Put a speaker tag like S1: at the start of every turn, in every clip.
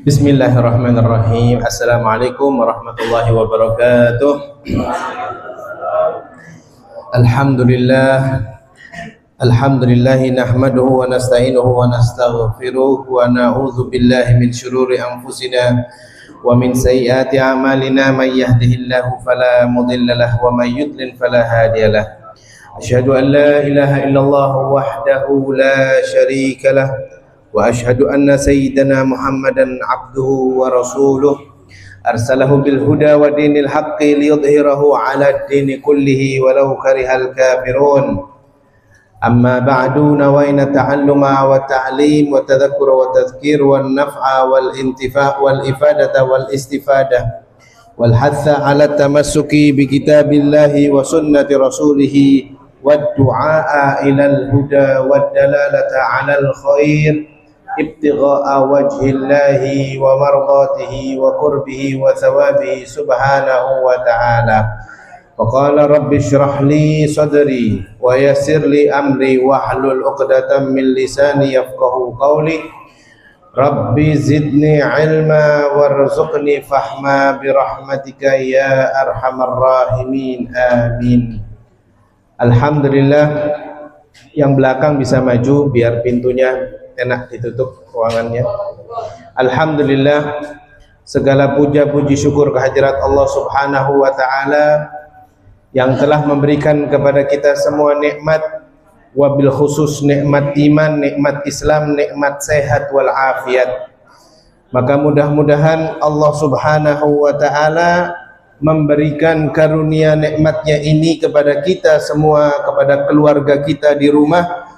S1: Bismillahirrahmanirrahim. Assalamualaikum warahmatullahi wabarakatuh. Alhamdulillahi nahmaduhu wa nasta'inuhu wa nastaghfiruh wa na'udzu billahi min syururi anfusina wa min sayyiati a'malina may yahdihillahu fala mudilla lahu wa may yudlil fala hadiyalah. Asyhadu an la ilaha illallah wahdahu la syarika lah wa asyhadu anna sayyidana Muhammadan abduhu wa rasuluh arsalahu bil huda wa dinil haqqi liyudhhirahu 'ala ad-dini kullihi walau karihal kafirun. Amma ba'du, nawayna ta'alluma wa ta'lim wa tadhakkura wa tadhkir wan naf'a wal intifa' wal ifadata wal istifadah wal hatha 'ala tamassuki bi kitabillahi wa sunnati rasulih wad du'a ila al huda wad dalalata 'ala al khair ibtigha'a wajhillahi wa mardatihi wa qurbihi wa thawabihi subhanahu wa ta'ala. Wa qala rabbi shrah li sadri wa yassir li amri wahlul 'uqdatam min lisani yafqahu qawli. Rabbi zidni ilma warzuqni fahma bi rahmatika ya arhamar rahimin. Amin. Alhamdulillah, yang belakang bisa maju biar pintunya enak ditutup ruangannya. Alhamdulillah, segala puja puji syukur kehadirat Allah Subhanahu wa taala yang telah memberikan kepada kita semua nikmat, wabil khusus nikmat iman, nikmat Islam, nikmat sehat wal afiat. Maka mudah-mudahan Allah Subhanahu wa taala memberikan karunia nikmatnya ini kepada kita semua, kepada keluarga kita di rumah,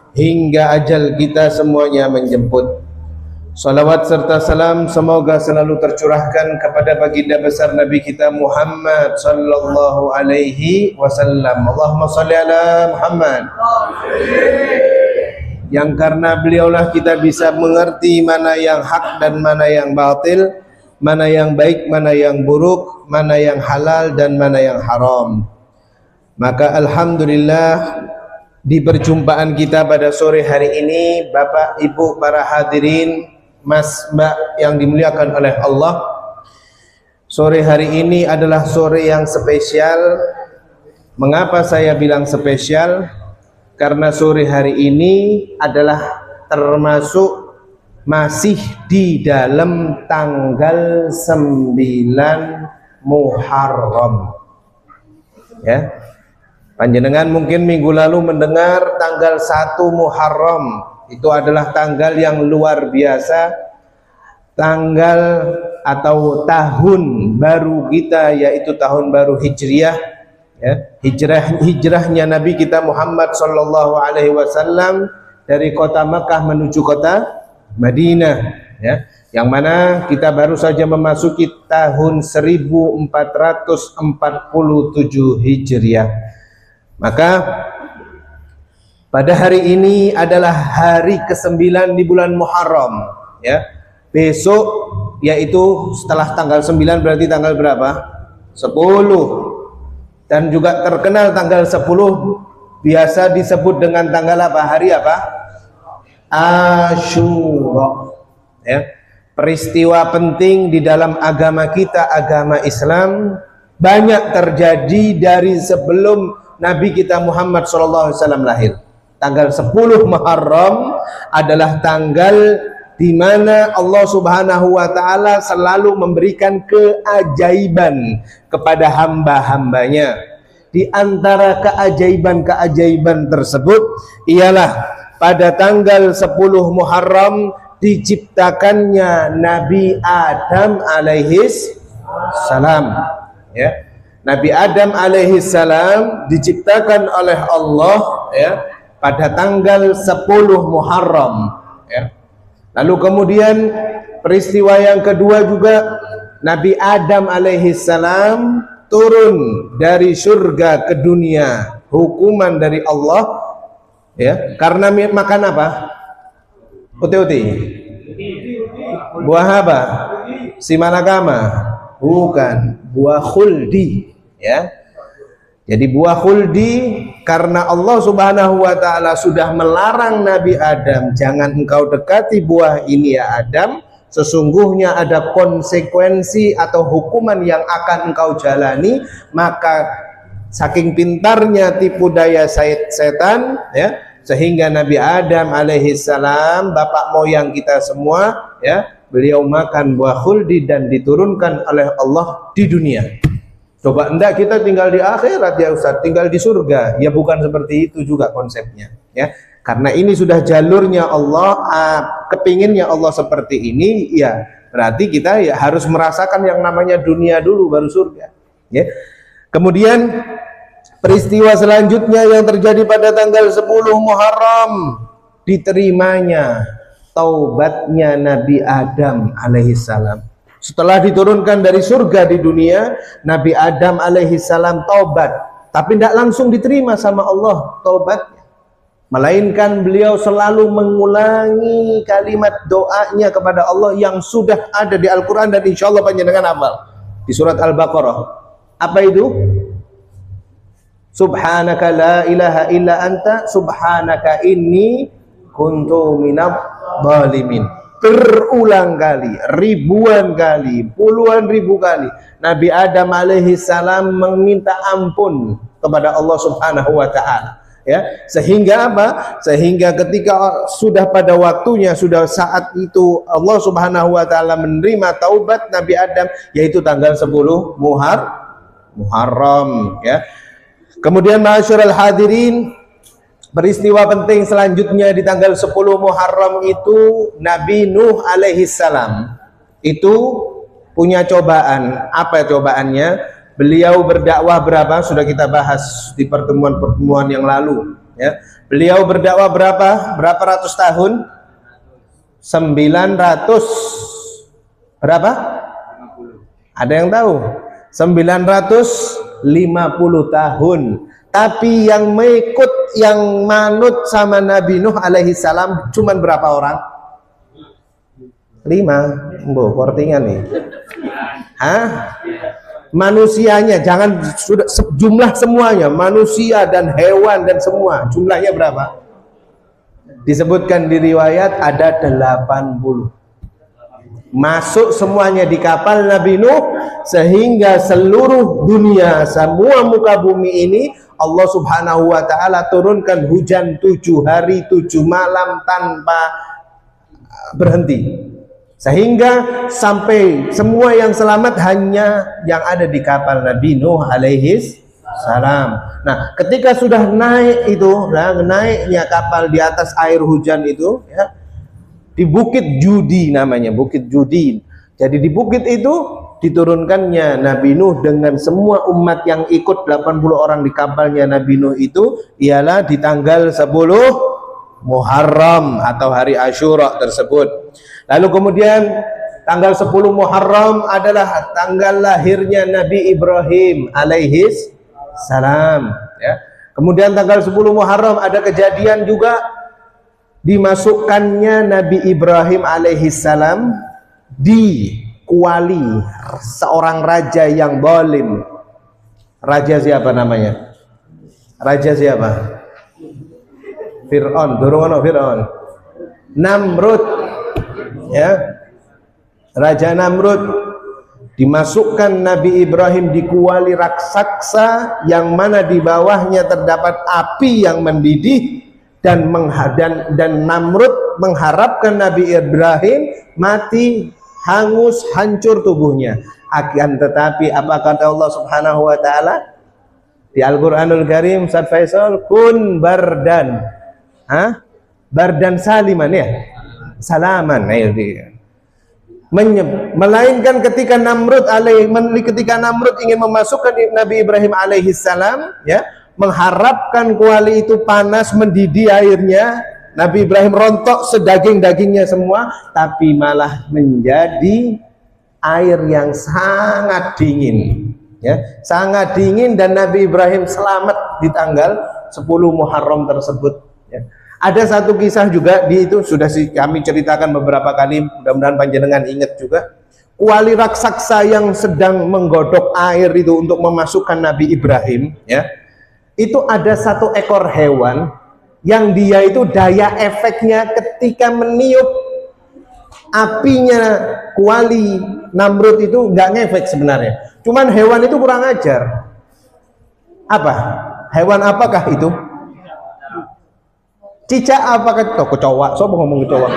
S1: hingga ajal kita semuanya menjemput. Salawat serta salam semoga selalu tercurahkan kepada baginda besar Nabi kita Muhammad sallallahu alaihi wasallam. Allahumma shalli ala Muhammad. Yang karena beliaulah kita bisa mengerti mana yang hak dan mana yang batil, mana yang baik, mana yang buruk, mana yang halal dan mana yang haram. Maka alhamdulillah, di perjumpaan kita pada sore hari ini, Bapak, Ibu, para hadirin, Mas, Mbak yang dimuliakan oleh Allah, sore hari ini adalah sore yang spesial. Mengapa saya bilang spesial? Karena sore hari ini adalah termasuk masih di dalam tanggal 9 Muharram. Ya. Panjenengan mungkin minggu lalu mendengar tanggal 1 Muharram. Itu adalah tanggal yang luar biasa, tanggal atau tahun baru kita, yaitu tahun baru Hijriah, ya. Hijrahnya Nabi kita Muhammad sallallahu alaihi wasallam dari kota Makkah menuju kota Madinah, ya. Yang mana kita baru saja memasuki tahun 1447 Hijriah. Maka pada hari ini adalah hari ke-9 di bulan Muharram, ya. Besok, yaitu setelah tanggal 9 berarti tanggal berapa? 10. Dan juga terkenal tanggal 10 biasa disebut dengan tanggal apa? Hari apa? Asyura, ya. Peristiwa penting di dalam agama kita, agama Islam, banyak terjadi dari sebelum Nabi kita Muhammad SAW lahir. Tanggal 10 Muharram adalah tanggal di mana Allah Subhanahu wa taala selalu memberikan keajaiban kepada hamba-hambanya. Di antara keajaiban-keajaiban tersebut ialah pada tanggal 10 Muharram diciptakannya Nabi Adam alaihis salam, ya. Nabi Adam alaihi salam diciptakan oleh Allah, ya, pada tanggal 10 Muharram, ya. Lalu kemudian peristiwa yang kedua juga, Nabi Adam alaihi salam turun dari surga ke dunia, hukuman dari Allah, ya, karena makan apa? Uti-uti. Buah apa? Simalakama. Bukan, buah khuldi, ya. Jadi buah khuldi, karena Allah Subhanahu wa taala sudah melarang Nabi Adam, jangan engkau dekati buah ini ya Adam, sesungguhnya ada konsekuensi atau hukuman yang akan engkau jalani. Maka saking pintarnya tipu daya setan, ya, sehingga Nabi Adam alaihissalam, bapak moyang kita semua, ya, beliau makan buah khuldi dan diturunkan oleh Allah di dunia. Coba enggak kita tinggal di akhirat ya Ustaz, tinggal di surga? Ya bukan seperti itu juga konsepnya, ya. Karena ini sudah jalurnya Allah, kepinginnya Allah seperti ini, ya berarti kita ya harus merasakan yang namanya dunia dulu baru surga, ya. Kemudian peristiwa selanjutnya yang terjadi pada tanggal 10 Muharram, diterimanya taubatnya Nabi Adam alaihissalam. Setelah diturunkan dari surga di dunia, Nabi Adam alaihissalam taubat, tapi tidak langsung diterima sama Allah taubatnya, melainkan beliau selalu mengulangi kalimat doanya kepada Allah yang sudah ada di Al-Quran dan insya Allah panjenengan hafal di surat Al-Baqarah. Apa itu? Subhanaka la ilaha illa anta subhanaka inni kuntu minadh dhalimin. Berulang kali, ribuan kali, puluhan ribu kali Nabi Adam alaihissalam meminta ampun kepada Allah subhanahu wa ta'ala, ya. Sehingga apa? Sehingga ketika sudah pada waktunya, sudah saat itu Allah subhanahu wa ta'ala menerima taubat Nabi Adam, yaitu tanggal 10 Muharram, ya. Kemudian ma'asyiral hadirin, peristiwa penting selanjutnya di tanggal 10 Muharram itu Nabi Nuh alaihissalam itu punya cobaan. Apa cobaannya? Beliau berdakwah berapa? Sudah kita bahas di pertemuan-pertemuan yang lalu, ya. Beliau berdakwah berapa? Berapa ratus tahun? 900 berapa? Ada yang tahu? 950 tahun. Tapi yang mengikut, yang manut sama Nabi Nuh alaihissalam cuman berapa orang? 5. Kortingan nih. Hah? Manusianya, jangan sudah jumlah semuanya, manusia dan hewan dan semua, jumlahnya berapa? Disebutkan di riwayat ada 80. Masuk semuanya di kapal Nabi Nuh, sehingga seluruh dunia, semua muka bumi ini Allah subhanahu wa ta'ala turunkan hujan 7 hari 7 malam tanpa berhenti, sehingga sampai semua yang selamat hanya yang ada di kapal Nabi Nuh alaihis salam. Nah, ketika sudah naik itu, naiknya kapal di atas air hujan itu, ya, di Bukit Judi namanya, Bukit Judi. Jadi di bukit itu diturunkannya Nabi Nuh dengan semua umat yang ikut 80 orang di kapalnya Nabi Nuh itu, ialah di tanggal 10 Muharram atau hari Asyura tersebut. Lalu kemudian tanggal 10 Muharram adalah tanggal lahirnya Nabi Ibrahim alaihis salam, ya. Kemudian tanggal 10 Muharram ada kejadian juga, dimasukkannya Nabi Ibrahim alaihissalam di kuali seorang raja yang zalim. Raja siapa namanya? Raja siapa? Fir'aun. Durungono Fir'aun. Namrud, ya. Raja Namrud. Dimasukkan Nabi Ibrahim di kuali raksasa yang mana di bawahnya terdapat api yang mendidih, dan Namrud mengharapkan Nabi Ibrahim mati, hangus, hancur tubuhnya. Akan tetapi apa kata Allah subhanahu wa ta'ala di Al-Quranul Karim, Ustaz Faisal? Kun bardan, bardan saliman, ya, salaman. Melainkan ketika Namrud ingin memasukkan Nabi Ibrahim alaihissalam, ya, mengharapkan kuali itu panas, mendidih airnya, Nabi Ibrahim rontok sedaging-dagingnya semua, tapi malah menjadi air yang sangat dingin, ya, sangat dingin, dan Nabi Ibrahim selamat di tanggal 10 Muharram tersebut, ya. Ada satu kisah juga di itu, sudah kami ceritakan beberapa kali, mudah-mudahan panjenengan ingat juga. Kuali raksasa yang sedang menggodok air itu untuk memasukkan Nabi Ibrahim, ya, itu ada satu ekor hewan yang dia itu daya efeknya ketika meniup apinya kuali Namrud itu nggak ngefek sebenarnya. Cuman hewan itu kurang ajar. Apa? Hewan apakah itu? Cicak apakah? Tuh kecoa. Sopo ngomong kecoa?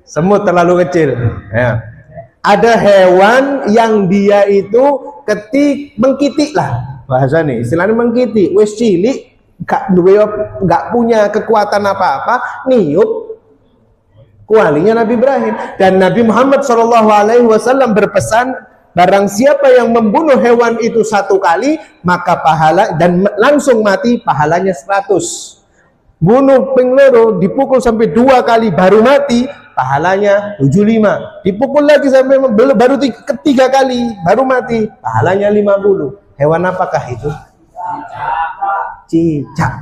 S1: Semut terlalu kecil. Ya. Ada hewan yang dia itu mengkitik lah bahasa nih. Istilahnya mengkitik. Wes cilik, gak punya kekuatan apa-apa, niup kualinya Nabi Ibrahim. Dan Nabi Muhammad SAW berpesan, barang siapa yang membunuh hewan itu 1 kali, maka pahala dan langsung mati, pahalanya 100. Bunuh ping loro dipukul sampai 2 kali baru mati, pahalanya 75. Dipukul lagi sampai baru 3 kali baru mati, pahalanya 50. Hewan apakah itu? Cicak.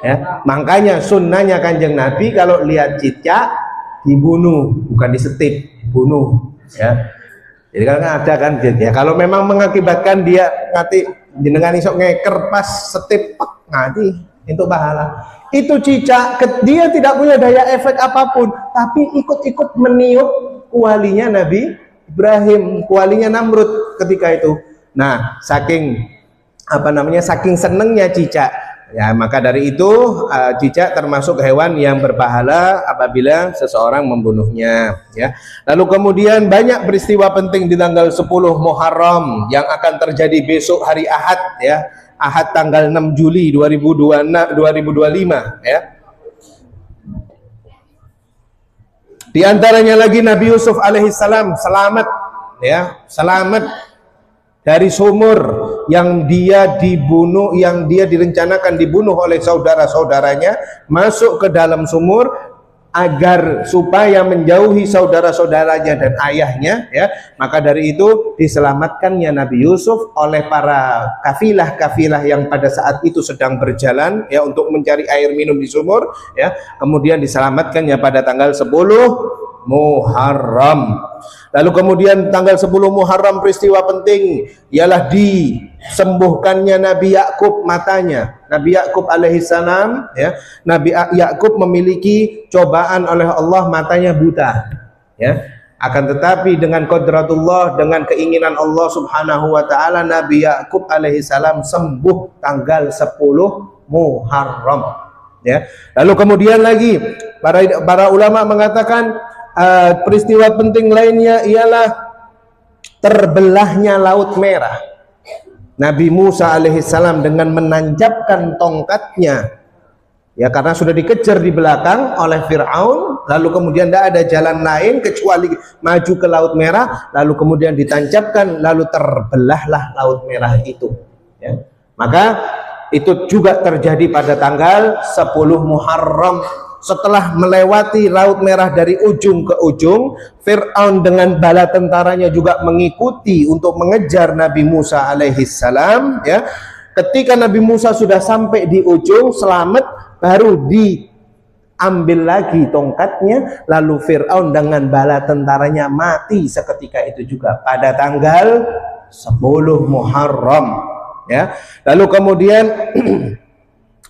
S1: Ya, makanya sunnahnya Kanjeng Nabi kalau lihat cicak dibunuh, bukan disetip, bunuh. Ya. Jadi kan ada kan ya, kalau memang mengakibatkan dia ngati jenengan isok ngeker pas setip ngati itu pahala. Itu cicak, dia tidak punya daya efek apapun, tapi ikut-ikut meniup kualinya Nabi Ibrahim, kualinya Namrud ketika itu. Nah, saking senengnya cicak, ya maka dari itu cicak termasuk hewan yang berpahala apabila seseorang membunuhnya. Ya. Lalu kemudian banyak peristiwa penting di tanggal 10 Muharram yang akan terjadi besok hari Ahad, ya. Ahad tanggal 6 Juli 2025, ya. Di antaranya lagi Nabi Yusuf alaihissalam selamat, ya, selamat dari sumur yang dia dibunuh, yang dia direncanakan dibunuh oleh saudara-saudaranya, masuk ke dalam sumur agar supaya menjauhi saudara-saudaranya dan ayahnya, ya. Maka dari itu diselamatkannya Nabi Yusuf oleh para kafilah-kafilah yang pada saat itu sedang berjalan, ya, untuk mencari air minum di sumur, ya. Kemudian diselamatkannya pada tanggal 10 Muharram. Lalu kemudian tanggal 10 Muharram peristiwa penting ialah disembuhkannya Nabi Yakub matanya. Nabi Yakub alaihissalam, ya, Nabi Yakub memiliki cobaan oleh Allah, matanya buta, ya. Akan tetapi dengan qadratullah, dengan keinginan Allah Subhanahu wa taala, Nabi Yakub alaihissalam sembuh tanggal 10 Muharram, ya. Lalu kemudian lagi para ulama mengatakan peristiwa penting lainnya ialah terbelahnya Laut Merah. Nabi Musa alaihissalam dengan menanjapkan tongkatnya, ya, karena sudah dikejar di belakang oleh Fir'aun, lalu kemudian tidak ada jalan lain kecuali maju ke Laut Merah, lalu kemudian ditancapkan, lalu terbelahlah Laut Merah itu, ya. Maka itu juga terjadi pada tanggal 10 Muharram. Setelah melewati Laut Merah dari ujung ke ujung, Fir'aun dengan bala tentaranya juga mengikuti untuk mengejar Nabi Musa alaihissalam, ya. Ketika Nabi Musa sudah sampai di ujung selamat, baru diambil lagi tongkatnya, lalu Fir'aun dengan bala tentaranya mati seketika itu juga pada tanggal 10 Muharram, ya. Lalu kemudian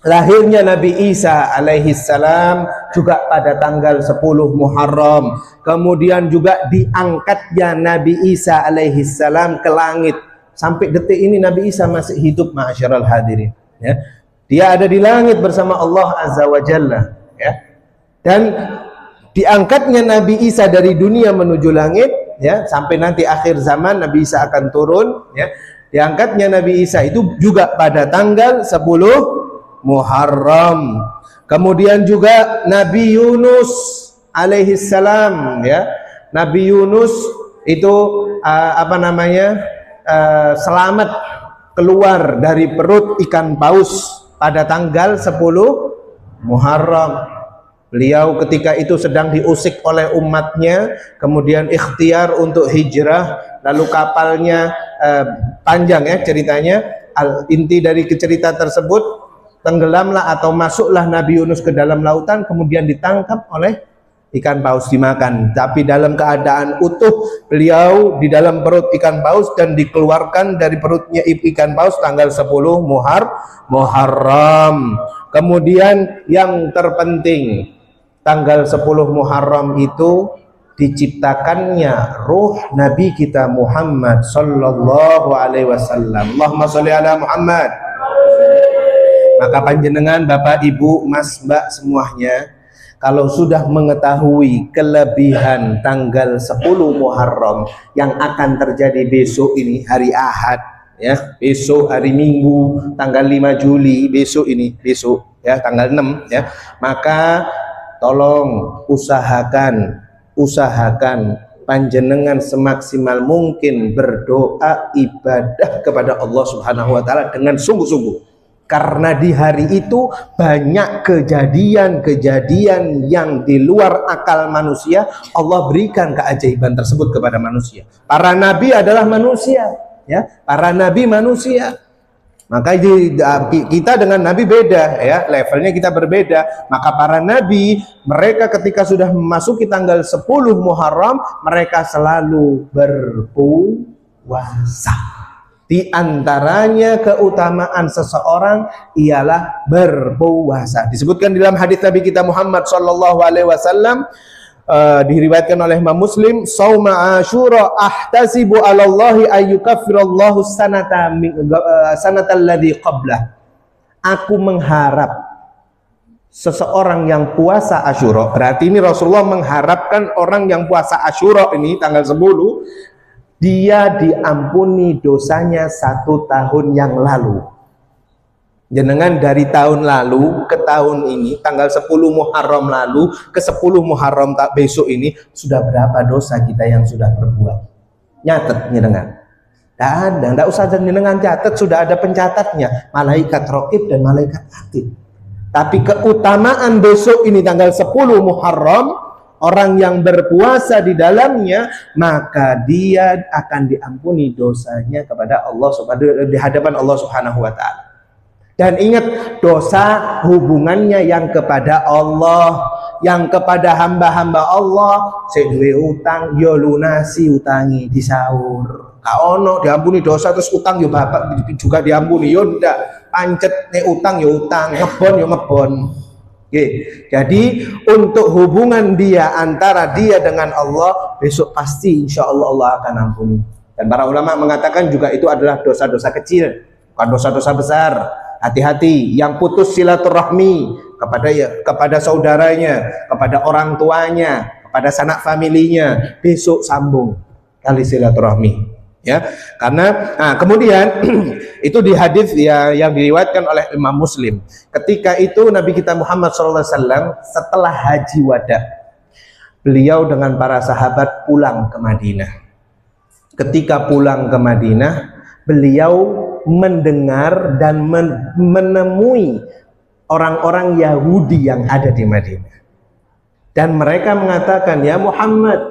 S1: lahirnya Nabi Isa alaihissalam juga pada tanggal 10 Muharram. Kemudian juga diangkatnya Nabi Isa alaihissalam ke langit. Sampai detik ini Nabi Isa masih hidup, ma'asyiral hadirin, ya. Dia ada di langit bersama Allah Azza wa Jalla, ya. Dan diangkatnya Nabi Isa dari dunia menuju langit, ya, sampai nanti akhir zaman Nabi Isa akan turun, ya. Diangkatnya Nabi Isa itu juga pada tanggal 10 Muharram. Kemudian juga Nabi Yunus alaihissalam, ya. Nabi Yunus itu selamat keluar dari perut ikan paus pada tanggal 10 Muharram. Beliau ketika itu sedang diusik oleh umatnya, kemudian ikhtiar untuk hijrah, lalu kapalnya panjang, ya, ceritanya. Inti dari cerita tersebut, tenggelamlah atau masuklah Nabi Yunus ke dalam lautan, kemudian ditangkap oleh ikan paus, dimakan. Tapi dalam keadaan utuh, beliau di dalam perut ikan paus dan dikeluarkan dari perutnya ikan paus tanggal 10 Muharram. Kemudian yang terpenting, tanggal 10 Muharram itu diciptakannya ruh Nabi kita Muhammad sallallahu alaihi wasallam. Allahumma sholli ala Muhammad. Maka panjenengan Bapak Ibu Mas Mbak semuanya, kalau sudah mengetahui kelebihan tanggal 10 Muharram yang akan terjadi besok ini, hari Ahad ya, besok hari Minggu tanggal 5 Juli, besok ya tanggal 6 ya, maka tolong usahakan panjenengan semaksimal mungkin berdoa ibadah kepada Allah Subhanahu wa taala dengan sungguh-sungguh. Karena di hari itu banyak kejadian-kejadian yang di luar akal manusia, Allah berikan keajaiban tersebut kepada manusia. Para nabi adalah manusia, ya. Para nabi manusia. Maka kita dengan nabi beda, ya. Levelnya kita berbeda. Maka para nabi, mereka ketika sudah memasuki tanggal 10 Muharram, mereka selalu berpuasa. Di antaranya keutamaan seseorang ialah berpuasa. Disebutkan dalam hadis Nabi kita Muhammad sallallahu alaihi wasallam, diriwayatkan oleh Imam Muslim, "Shauma Asyura ahtasibu 'ala Allahi ayyukaffirallahu sanatal ladzi qablah." Aku mengharap seseorang yang puasa Asyura, berarti ini Rasulullah mengharapkan orang yang puasa Asyura ini tanggal 10, dia diampuni dosanya 1 tahun yang lalu. Jenengan dari tahun lalu ke tahun ini, tanggal 10 Muharram lalu ke 10 Muharram tak besok ini, sudah berapa dosa kita yang sudah berbuat? Nyatet jenengan? Tidak usah jenengan catat, sudah ada pencatatnya, malaikat raqib dan malaikat atid. Tapi keutamaan besok ini tanggal 10 Muharram, orang yang berpuasa di dalamnya, maka dia akan diampuni dosanya kepada Allah di hadapan Allah Subhanahu wa taala. Dan ingat, dosa hubungannya yang kepada Allah, yang kepada hamba-hamba Allah. Seduwe utang yo lunasi utangi di sahur. Kaono diampuni dosa terus utang yo bapak juga diampuni, yo ndak. Pancet nek utang yo utang, ngebon yo ngebon. Jadi untuk hubungan dia antara dia dengan Allah, besok pasti insya Allah Allah akan ampuni. Dan para ulama mengatakan juga itu adalah dosa-dosa kecil, bukan dosa-dosa besar. Hati-hati yang putus silaturahmi kepada saudaranya, kepada orang tuanya, kepada sanak familinya, besok sambung kali silaturahmi. Ya, karena kemudian itu di hadis ya, yang diriwayatkan oleh Imam Muslim. Ketika itu Nabi kita Muhammad SAW setelah haji wada, beliau dengan para sahabat pulang ke Madinah. Ketika pulang ke Madinah, beliau mendengar dan menemui orang-orang Yahudi yang ada di Madinah. Dan mereka mengatakan, "Ya Muhammad,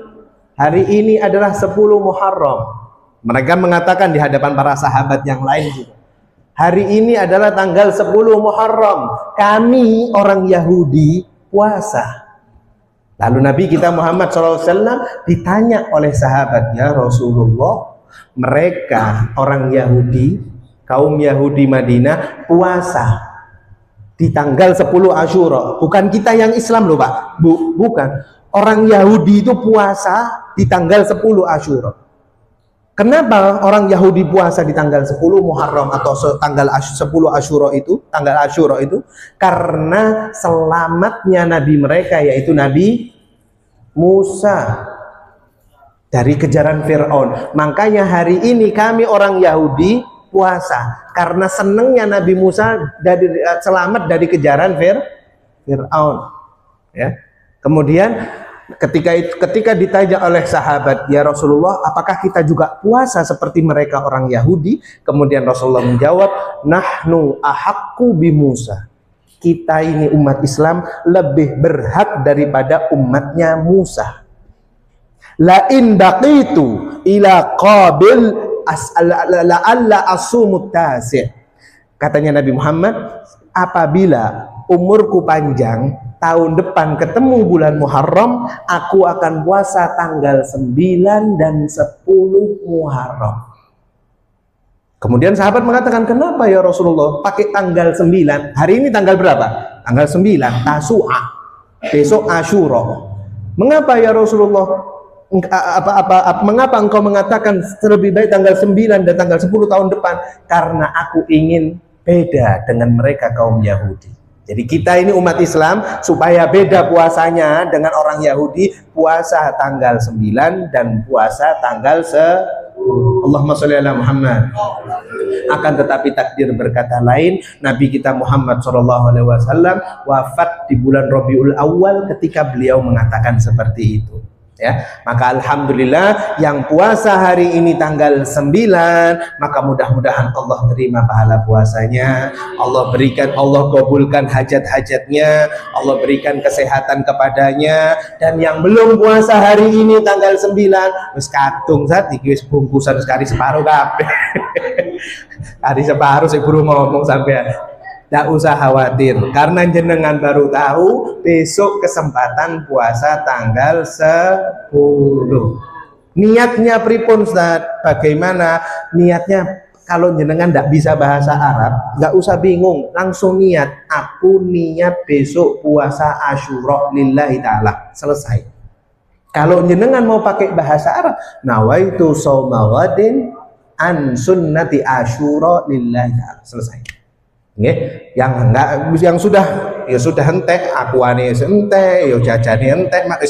S1: hari ini adalah 10 Muharram." Mereka mengatakan di hadapan para sahabat yang lain juga, hari ini adalah tanggal 10 Muharram, kami orang Yahudi puasa. Lalu Nabi kita Muhammad SAW ditanya oleh sahabat, "Ya Rasulullah, mereka orang Yahudi, kaum Yahudi Madinah puasa di tanggal 10 Asyura. Bukan kita yang Islam loh Pak, bukan. Orang Yahudi itu puasa di tanggal 10 Asyura. Kenapa orang Yahudi puasa di tanggal 10 Muharram atau tanggal 10 Asyura itu, tanggal Asyura itu? Karena selamatnya Nabi mereka, yaitu Nabi Musa dari kejaran Fir'aun. Makanya hari ini kami orang Yahudi puasa karena senangnya Nabi Musa selamat dari kejaran Fir'aun. Ya. Kemudian ketika ditanya oleh sahabat, "Ya Rasulullah, apakah kita juga puasa seperti mereka orang Yahudi?" Kemudian Rasulullah menjawab, "Nahnu ahaqqu bi Musa." Kita ini umat Islam lebih berhak daripada umatnya Musa. La in baqitu ila qabil la'alla asumut tasi'. Katanya Nabi Muhammad, apabila umurku panjang, tahun depan ketemu bulan Muharram, aku akan puasa tanggal 9 dan 10 Muharram. Kemudian sahabat mengatakan, kenapa ya Rasulullah pakai tanggal 9? Hari ini tanggal berapa? Tanggal 9, Tasu'a. Besok Asyura. Mengapa ya Rasulullah? Mengapa engkau mengatakan lebih baik tanggal 9 dan tanggal 10 tahun depan? Karena aku ingin beda dengan mereka kaum Yahudi. Jadi kita ini umat Islam, supaya beda puasanya dengan orang Yahudi, puasa tanggal 9 dan puasa tanggal 10. Allahumma sholli ala Muhammad. Akan tetapi takdir berkata lain. Nabi kita Muhammad SAW wafat di bulan Rabiul Awal ketika beliau mengatakan seperti itu. Ya, maka alhamdulillah yang puasa hari ini tanggal 9, maka mudah-mudahan Allah terima pahala puasanya, Allah berikan, Allah kabulkan hajat-hajatnya, Allah berikan kesehatan kepadanya. Dan yang belum puasa hari ini tanggal 9, wis katung saat iki wis bungkusan sekali separuh kabeh. Hari separuh saya buru ngomong sampai. Tidak usah khawatir, karena jenengan baru tahu besok kesempatan puasa tanggal 10. Niatnya pripun Ustaz? Bagaimana niatnya? Kalau jenengan tidak bisa bahasa Arab, nggak usah bingung, langsung niat. Aku niat besok puasa Asyura lillahi ta'ala. Selesai. Kalau jenengan mau pakai bahasa Arab, nawaitu shauma ghadin an sunnati Asyura lillahi ta'ala. Selesai. Yang enggak, yang sudah ya sudah entek, akuane entek, yo jajane entek, mak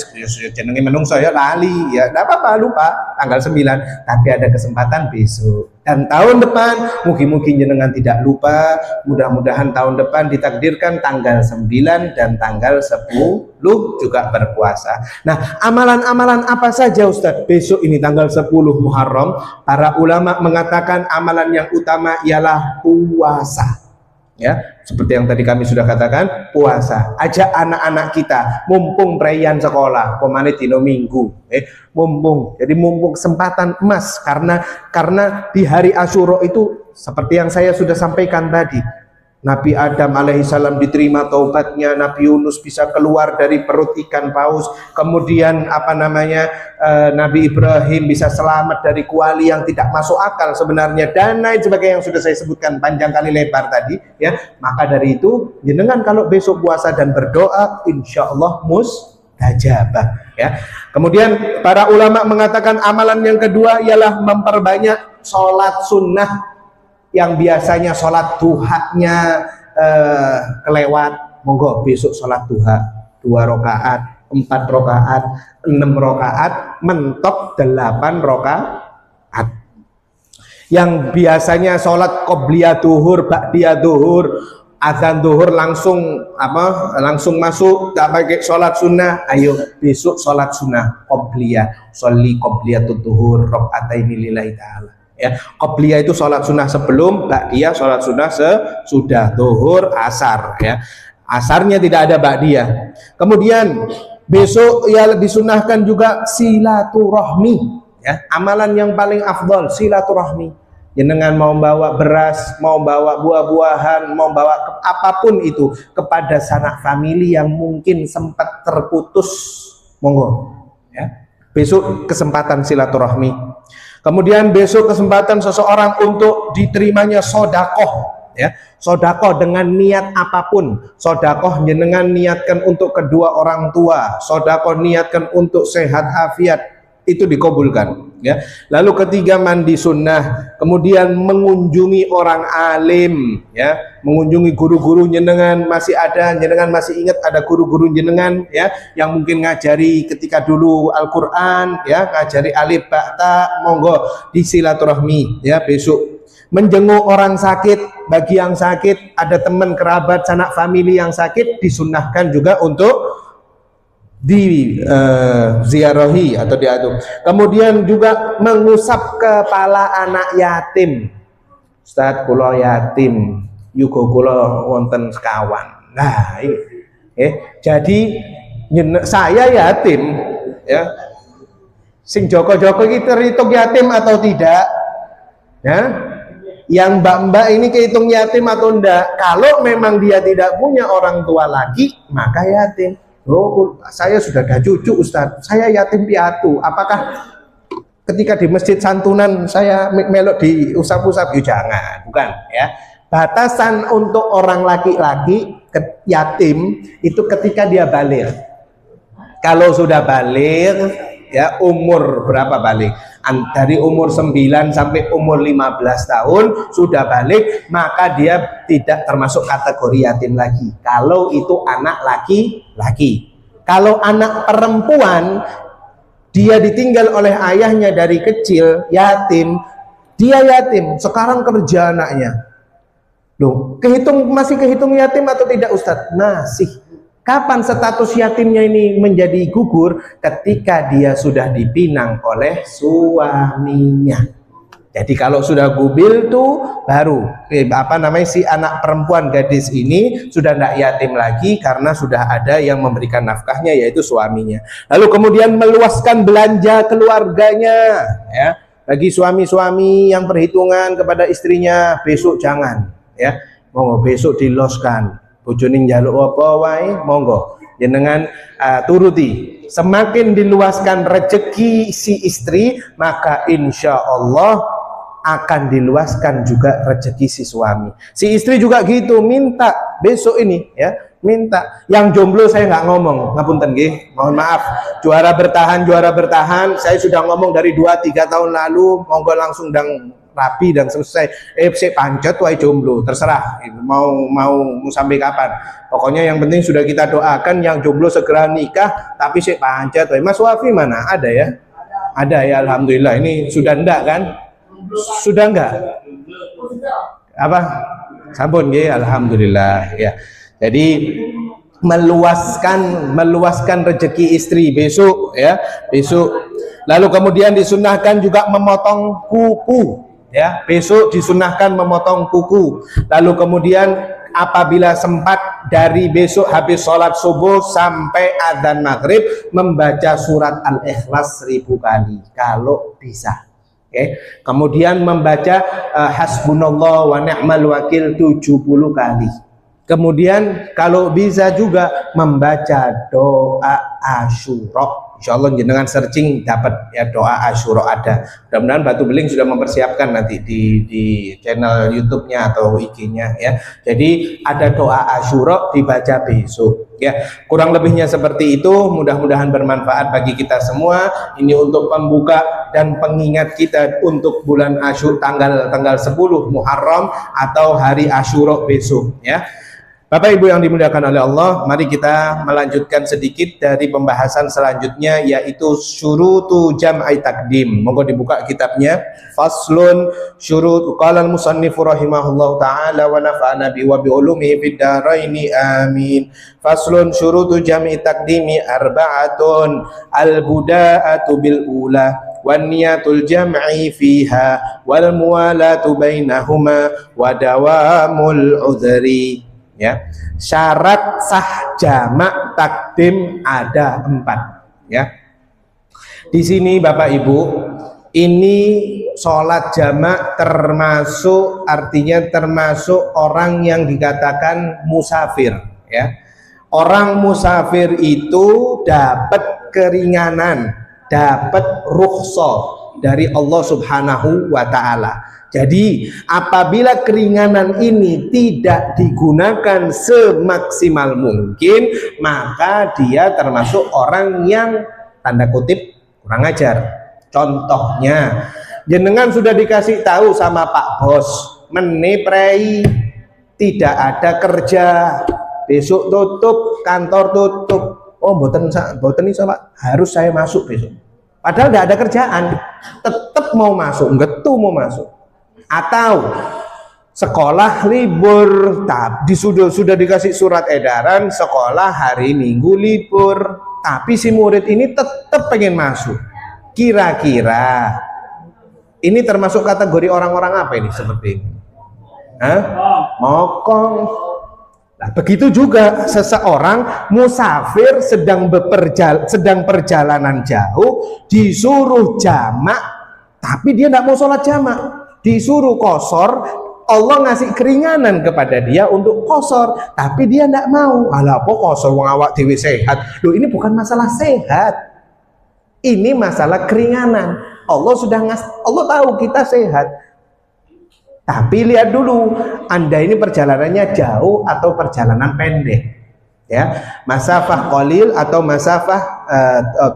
S1: jenenge menungso ya lali, ya enggak apa-apa, lupa tanggal 9, tapi ada kesempatan besok. Dan tahun depan mugi-mugi jenengan tidak lupa, mudah-mudahan tahun depan ditakdirkan tanggal 9 dan tanggal 10 juga berpuasa. Nah, amalan-amalan apa saja Ustadz besok ini tanggal 10 Muharram? Para ulama mengatakan amalan yang utama ialah puasa. Ya, seperti yang tadi kami sudah katakan, puasa. Ajak anak-anak kita, mumpung perayaan sekolah, pemane dino minggu, mumpung. Jadi mumpung kesempatan emas, karena di hari Asyura itu seperti yang saya sudah sampaikan tadi, Nabi Adam alaihissalam diterima taubatnya, Nabi Yunus bisa keluar dari perut ikan paus, kemudian Nabi Ibrahim bisa selamat dari kuali yang tidak masuk akal sebenarnya, dan lain sebagainya yang sudah saya sebutkan panjang kali lebar tadi, ya. Maka dari itu jenengan kalau besok puasa dan berdoa, insya Allah mustajabah, ya. Kemudian para ulama mengatakan amalan yang kedua ialah memperbanyak sholat sunnah. Yang biasanya sholat duhanya kelewat, monggo besok sholat duha 2 rakaat, 4 rakaat, 6 rakaat, mentok 8 rakaat. Yang biasanya sholat qobliyah duhur, ba'diyah duhur, azan duhur langsung masuk, tak pakai sholat sunnah, ayo besok sholat sunnah qobliyah, sholli qobliyatul duhur rakaataini lillahi ta'ala. Ya, qobliyah itu sholat sunnah sebelum, ba'diyah sholat sunnah sesudah, zuhur, asar, ya. Asarnya tidak ada ba'diyah. Kemudian besok ya disunahkan juga silaturahmi, ya. Amalan yang paling afdol silaturahmi. Jenengan mau bawa beras, mau bawa buah-buahan, mau bawa apapun itu kepada sanak famili yang mungkin sempat terputus, monggo, ya. Besok kesempatan silaturahmi. Kemudian besok kesempatan seseorang untuk diterimanya sodakoh, ya, sodakoh dengan niat apapun. Sodakoh jenengan niatkan untuk kedua orang tua, sodakoh niatkan untuk sehat afiat, itu dikabulkan, ya. Lalu ketiga mandi sunnah, kemudian mengunjungi orang alim, ya, mengunjungi guru-guru jenengan, masih ada jenengan masih ingat ada guru-guru jenengan, ya, yang mungkin ngajari ketika dulu Al-Qur'an, ya, ngajari alif ba ta, monggo di silaturahmi, ya. Besok menjenguk orang sakit, bagi yang sakit, ada teman kerabat sanak famili yang sakit, disunnahkan juga untuk di ziarahi atau diadu. Kemudian juga mengusap kepala anak yatim. Ustaz kula yatim, yuga kula wonten sekawan. Nah, ini jadi saya yatim, ya. Sing joko-joko iki terhitung yatim atau tidak? Ya. Yang mbak-mbak ini kehitung yatim atau enggak? Kalau memang dia tidak punya orang tua lagi, maka yatim. Oh, saya sudah ada cucu Ustaz, saya yatim piatu. Apakah ketika di masjid santunan saya melok di usap-usap, jangan, bukan ya. Batasan untuk orang laki-laki yatim itu ketika dia balik. Kalau sudah balik ya, umur berapa balik? Dari umur 9 sampai umur 15 tahun sudah balik, maka dia tidak termasuk kategori yatim lagi. Kalau itu anak laki-laki. Kalau anak perempuan, dia ditinggal oleh ayahnya dari kecil, yatim, dia yatim, sekarang kerja anaknya. Loh, masih kehitung yatim atau tidak Ustadz? Masih. Kapan status yatimnya ini menjadi gugur? Ketika dia sudah dipinang oleh suaminya. Jadi kalau sudah gubil tuh baru si anak perempuan gadis ini sudah tidak yatim lagi karena sudah ada yang memberikan nafkahnya, yaitu suaminya. Lalu kemudian meluaskan belanja keluarganya ya. Bagi suami-suami yang perhitungan kepada istrinya, besok jangan ya. Monggo besok diloskan. Bojone njaluk apa wae monggo jenengan turuti. Semakin diluaskan rezeki si istri, maka insya Allah akan diluaskan juga rezeki si suami. Si istri juga gitu, minta besok ini ya, minta. Yang jomblo saya nggak ngomong, ngapunten nggih, mohon maaf. Juara bertahan, saya sudah ngomong dari 2-3 tahun lalu, monggo langsung dan rapi dan selesai. Saya pancet wae jomblo, terserah mau sampai kapan. Pokoknya yang penting sudah kita doakan yang jomblo segera nikah, tapi saya pancet wae. Mas Wafi mana? Ada ya? Ada ya, alhamdulillah. Ini sudah enggak kan? Sudah enggak? Apa? Sampun nggih, alhamdulillah ya. Jadi meluaskan rezeki istri besok ya, besok. Lalu kemudian disunahkan juga memotong kuku ya. Besok disunahkan memotong kuku. Lalu kemudian apabila sempat dari besok habis sholat subuh sampai adzan maghrib membaca surat Al-Ikhlas 1000 kali kalau bisa. Kemudian membaca hasbunallah wa ni'mal wakil 70 kali. Kemudian kalau bisa juga membaca doa Asyura. Insyaallah jenengan searching dapat ya, doa Asyura ada. Mudah-mudahan Batu Beling sudah mempersiapkan nanti di channel YouTube-nya atau IG-nya ya. Jadi ada doa Asyura dibaca besok ya. Kurang lebihnya seperti itu. Mudah-mudahan bermanfaat bagi kita semua. Ini untuk pembuka dan pengingat kita untuk bulan Asyura tanggal 10 Muharram atau hari Asyura besok ya. Bapak Ibu yang dimuliakan oleh Allah, mari kita melanjutkan sedikit dari pembahasan selanjutnya, yaitu syurutu jam'i takdim. Monggo dibuka kitabnya. Faslun syurut qala al-musannifu rahimahullahu taala wa nafa'ana bi wa bi ulumihi fid dharaini amin. Faslun syurutu jam'i takdimi arba'atun al-buda'atu bil ula wan niyatul jam'i fiha wal muwalatu bainahuma wa dawamul udhri. Ya, syarat sah jamak takdim ada 4 ya. Di sini Bapak Ibu, ini sholat jamak artinya termasuk orang yang dikatakan musafir ya. Orang musafir itu dapat keringanan, dapat rukhsah dari Allah Subhanahu wa ta'ala. Jadi apabila keringanan ini tidak digunakan semaksimal mungkin, maka dia termasuk orang yang tanda kutip kurang ajar. Contohnya, jenengan sudah dikasih tahu sama Pak Bos, meneprei tidak ada kerja, besok tutup, kantor tutup. Oh, mboten iso Pak, harus saya masuk besok. Padahal tidak ada kerjaan, tetap mau masuk, ngetu mau masuk. Atau sekolah libur, tapi sudah dikasih surat edaran sekolah hari Minggu libur, tapi si murid ini tetap pengen masuk. Kira-kira ini termasuk kategori orang-orang apa ini seperti ini? Mokong. Nah, begitu juga seseorang musafir sedang perjalanan jauh, disuruh jamak, tapi dia tidak mau sholat jamak. Disuruh kosor, Allah ngasih keringanan kepada dia untuk kosor, tapi dia tidak mau. Alah, apa kosor wong awak dhewe sehat? Loh, ini bukan masalah sehat, ini masalah keringanan. Allah tahu kita sehat. Tapi lihat dulu, Anda ini perjalanannya jauh atau perjalanan pendek, ya, masafah qalil atau masafah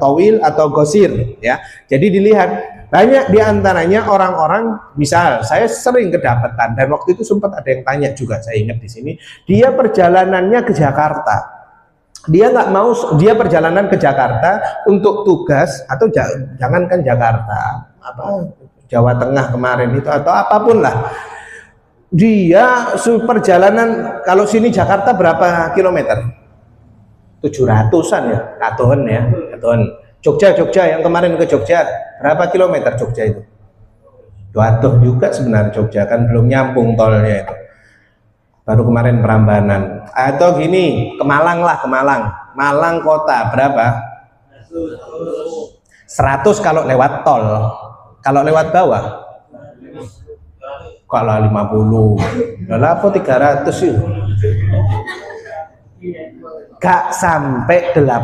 S1: tawil atau gosir, ya. Jadi dilihat, banyak diantaranya orang-orang, misal saya sering kedapatan, dan waktu itu sempat ada yang tanya juga, saya ingat di sini, dia perjalanannya ke Jakarta, dia nggak mau, dia perjalanan ke Jakarta untuk tugas, atau jangankan Jakarta, apa Jawa Tengah kemarin itu, atau apapun lah, dia perjalanan, kalau sini Jakarta berapa kilometer? 700-an ya, katuhan ya, katuhan. Jogja yang kemarin ke Jogja berapa kilometer Jogja itu? 200 juga sebenarnya Jogja, kan belum nyambung tolnya itu, baru kemarin Prambanan. Atau gini, ke Malang lah, ke Malang kota berapa? 100 kalau lewat tol. Kalau lewat bawah, kalau 50, lalu apa 300 sih? Gak sampai 80,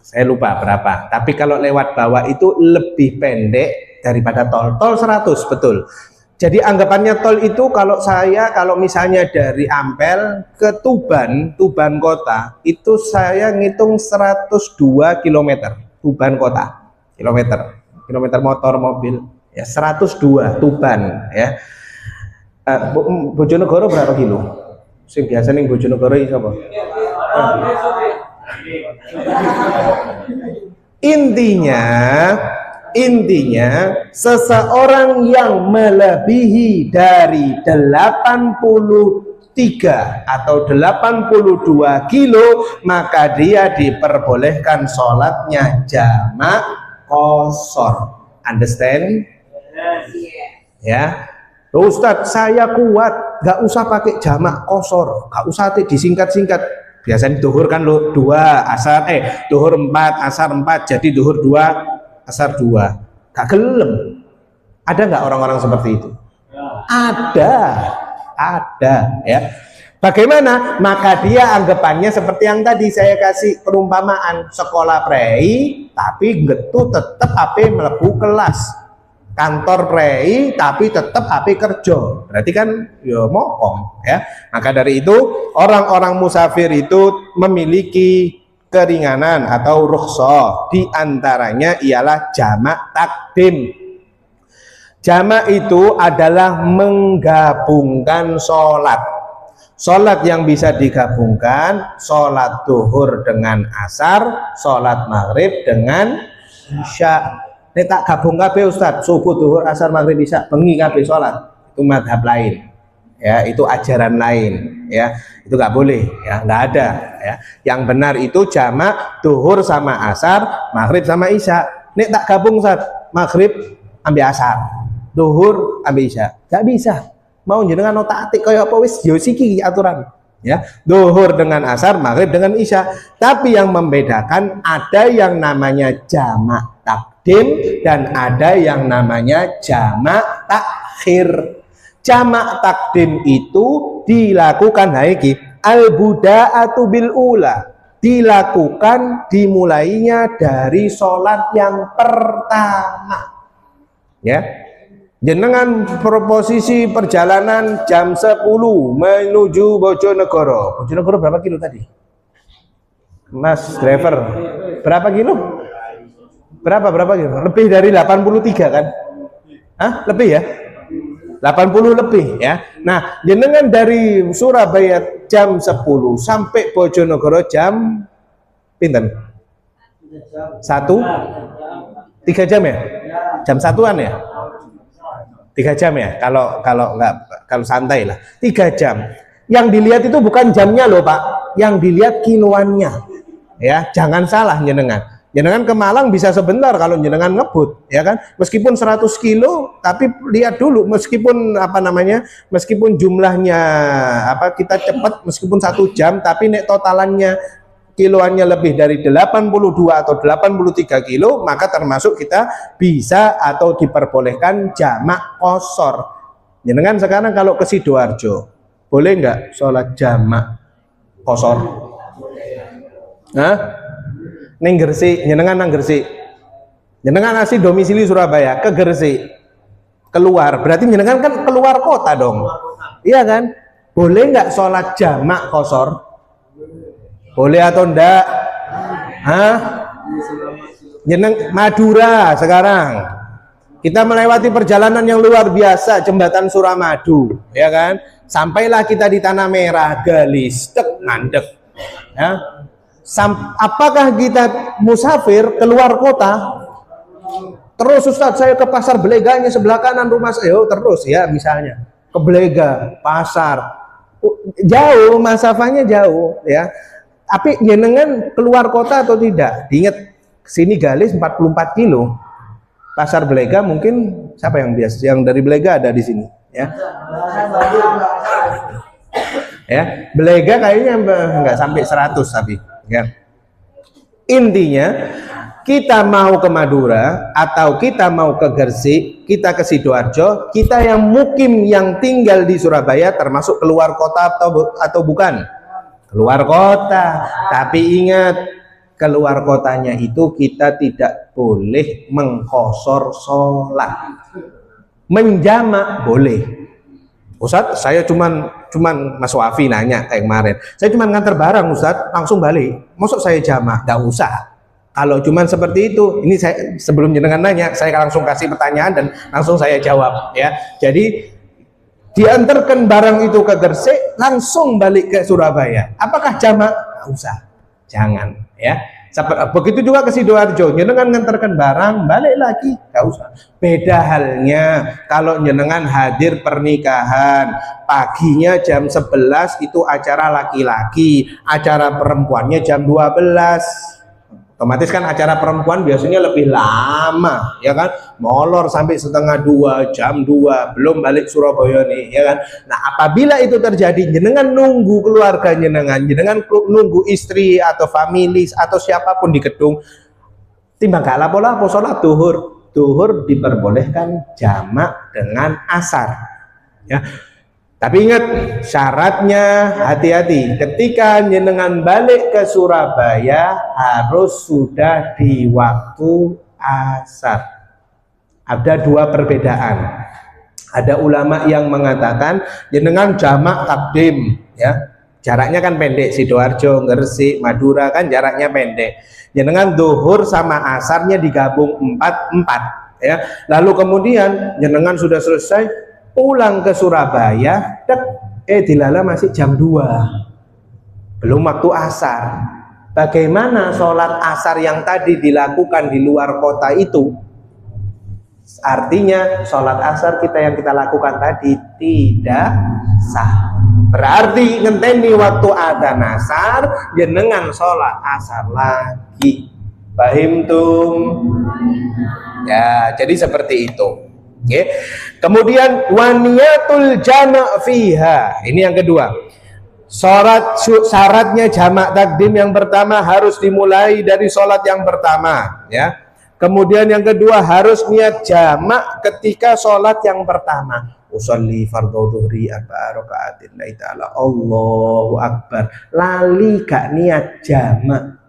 S1: saya lupa berapa. Tapi kalau lewat bawah itu lebih pendek daripada tol. Tol 100, betul. Jadi anggapannya tol itu kalau misalnya dari Ampel ke Tuban kota, itu saya ngitung 102 km. Tuban kota, kilometer motor mobil ya, 102 Tuban ya. Bojonegoro berapa kilo? Sing biasa ning Bojonegoro iso apa? Intinya seseorang yang melebihi dari 83 atau 82 kilo, maka dia diperbolehkan sholatnya jamak qashar. Understand? Ya, Ustadz saya kuat, nggak usah pakai jamak qashar, nggak usah disingkat-singkat. Biasanya duhur kan lo 2 asar, duhur 4 asar 4, jadi duhur 2 asar 2. Gak gelem. Ada nggak orang-orang seperti itu? Ada ya. Bagaimana? Maka dia anggapannya seperti yang tadi saya kasih perumpamaan, sekolah prei tapi getu tetap ape mlebu kelas, kantor prei tapi tetap ape kerja, berarti kan ya mokong ya. Maka dari itu orang-orang musafir itu memiliki keringanan atau rukhsah, di antaranya ialah jamak takdim. Jamak itu adalah menggabungkan sholat yang bisa digabungkan, sholat duhur dengan asar, sholat maghrib dengan isya. Ini tak gabung kabeh Ustaz, subuh duhur asar maghrib isya bengi kabeh sholat, itu madhab lain ya, itu ajaran lain ya, itu nggak boleh ya, nggak ada ya. Yang benar itu jamak duhur sama asar, maghrib sama isya. Nek tak gabung Ustaz, maghrib ambil asar, duhur ambil isya, nggak bisa. Mau jenengan otak atik kaya apa wis yo siki aturan ya, duhur dengan asar, maghrib dengan isya. Tapi yang membedakan ada yang namanya jamak takdim dan ada yang namanya jamak takhir. Jamak takdim itu dilakukan haiki al-buda'atu bil ula, dilakukan dimulainya dari sholat yang pertama ya. Jenengan proposisi perjalanan jam 10 menuju Bojonegoro. Bojonegoro berapa kilo tadi? Mas driver, berapa kilo? Berapa kilo? Lebih dari 83 kan? Hah? Lebih ya? 80 lebih ya. Nah, jenengan dari Surabaya jam 10 sampai Bojonegoro jam pinten? 3 jam ya? Jam 1-an ya? 3 jam ya, kalau santai lah 3 jam. Yang dilihat itu bukan jamnya loh Pak, yang dilihat kiloannya ya. Jangan salah jenengan ke Malang bisa sebentar kalau jenengan ngebut ya kan, meskipun 100 kilo, tapi lihat dulu meskipun meskipun jumlahnya kita cepat, meskipun 1 jam, tapi nek totalannya kiloannya lebih dari 82 atau 83 kilo, maka termasuk kita bisa atau diperbolehkan jamak qashar. Jenengan sekarang kalau ke Sidoarjo, boleh nggak sholat jamak qashar? Nah, neng Gresik, jenengan nang Gresik, Jenengan asli domisili Surabaya ke Gresik, keluar, berarti jenengan kan keluar kota dong. Iya kan? Boleh nggak sholat jamak kosor? Boleh atau enggak? Hah? Jeneng Madura sekarang. Kita melewati perjalanan yang luar biasa, jembatan Suramadu, ya kan? Sampailah kita di Tanah Merah, gelis, tek, mandek. Ya. Apakah kita musafir keluar kota? Terus Ustadz, saya ke pasar Beleganya sebelah kanan rumah saya, terus ya misalnya ke Belega, pasar, jauh, masafanya jauh, ya. Tapi jenengan keluar kota atau tidak? Diingat, sini Galis 44 kilo. Pasar Belega mungkin siapa yang biasa yang dari Belega ada di sini, ya. Ya, Belega kayaknya nggak sampai 100 tapi, ya. Intinya kita mau ke Madura atau kita mau ke Gresik, kita ke Sidoarjo, kita yang mukim yang tinggal di Surabaya termasuk keluar kota atau bukan? Keluar kota. Tapi ingat, keluar kotanya itu kita tidak boleh mengkosor sholat. Menjamak boleh. Ustadz, saya cuman Mas Wafi nanya kayak kemarin, saya cuman nganter barang Ustadz, langsung balik, masuk saya jamak? Gak usah. Kalau cuman seperti itu, ini saya sebelum jenengan nanya, saya langsung kasih pertanyaan dan langsung saya jawab, ya. Jadi diantarkan barang itu ke Gresik, langsung balik ke Surabaya. Apakah jamak? Nggak usah, jangan, ya. Begitu juga ke Sidoarjo, jenengan ngantarkan barang, balik lagi, nggak usah. Beda halnya kalau jenengan hadir pernikahan, paginya jam 11 itu acara laki-laki, acara perempuannya jam 12. Otomatis kan acara perempuan biasanya lebih lama, ya kan, molor sampai setengah 2, jam 2, belum balik Surabaya nih, ya kan. Nah, apabila itu terjadi, jenengan nunggu keluarga jenengan nunggu istri atau famili atau siapapun di gedung, timbang gak lapo-lapo sholat duhur diperbolehkan jamak dengan asar, ya. Tapi ingat syaratnya, hati-hati, ketika jenengan balik ke Surabaya harus sudah di waktu asar. Ada dua perbedaan. Ada ulama yang mengatakan jenengan jamak takdim, ya. Jaraknya kan pendek, Sidoarjo, Gresik, Madura kan jaraknya pendek. Jenengan zuhur sama asarnya digabung 4, ya. Lalu kemudian jenengan sudah selesai pulang ke Surabaya, dilala masih jam 2, belum waktu asar. Bagaimana sholat asar yang tadi dilakukan di luar kota itu? Artinya sholat asar yang kita lakukan tadi tidak sah. Berarti ngenteni waktu adzan asar, jenengan sholat asar lagi. Paham tum? Ya, jadi seperti itu. Okay. Kemudian waniyatul jamak fiha, ini yang kedua. Syaratnya jamak takdim yang pertama harus dimulai dari sholat yang pertama, ya. Kemudian yang kedua harus niat jamak ketika sholat yang pertama. Usolli fardhu dhuhri 4 rakaatin lillahi ta'ala, Allahu akbar, lali gak niat jamak.